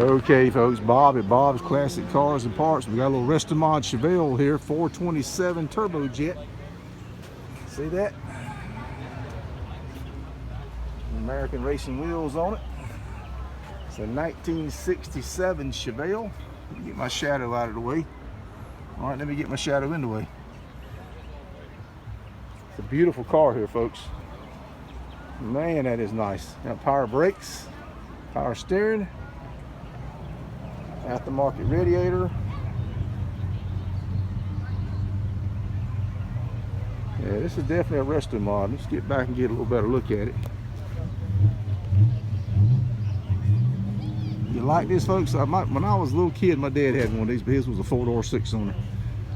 Okay, folks, Bob at Bob's Classic Cars and Parts. We got a little Restomod Chevelle here, 427 turbojet. See that? American racing wheels on it. It's a 1967 Chevelle. Let me get my shadow out of the way. All right, let me get my shadow in the way. It's a beautiful car here, folks. Man, that is nice. Got power brakes, power steering, aftermarket radiator. Yeah, this is definitely a Restomod. Let's get back and get a little better look at it. You like this, folks? When I was a little kid, my dad had one of these, but his was a 4-door 6-cylinder.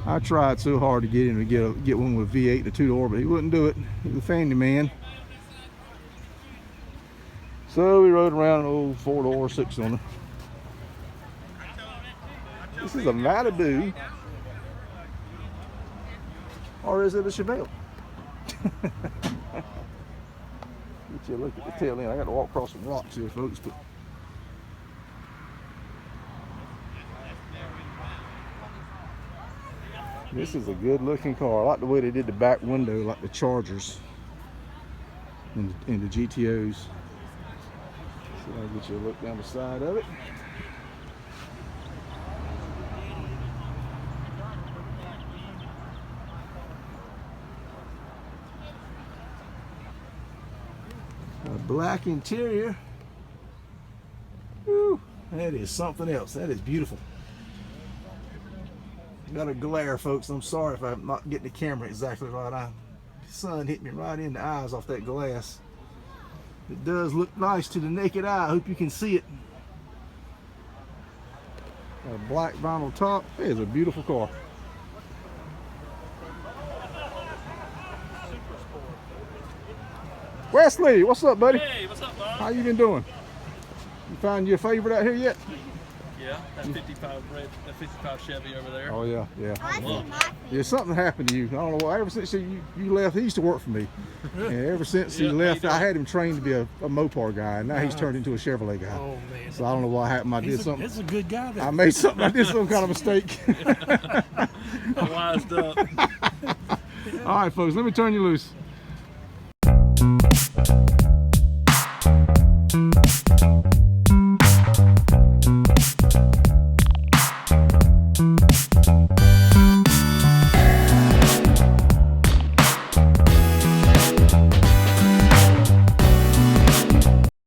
I tried so hard to get him to get one with a V8 and a 2-door, but he wouldn't do it. He was a family man. So we rode around an old 4-door 6-cylinder. This is a Malibu, or is it a Chevelle? Get you a look at the tail end. I got to walk across some rocks here, folks. But this is a good-looking car. I like the way they did the back window, like the Chargers and the GTOs. So I'll get you a look down the side of it. A black interior. Woo, that is something else. That is beautiful. Got a glare, folks. I'm sorry if I'm not getting the camera exactly right. The sun hit me right in the eyes off that glass. It does look nice to the naked eye. I hope you can see it. Got a black vinyl top. It is a beautiful car. Wesley, what's up, buddy? Hey, what's up, Bob? How you been doing? You find your favorite out here yet? Yeah, that 55 Chevy over there. Oh yeah, yeah. Look. Yeah, something happened to you. I don't know why. Ever since you left, he used to work for me. And ever since he left, I had him trained to be a Mopar guy, and now he's turned into a Chevrolet guy. Oh man! So I don't know what happened. I did something. He's a good guy. I made something. I did some kind of mistake. I wised up. All right, folks. Let me turn you loose.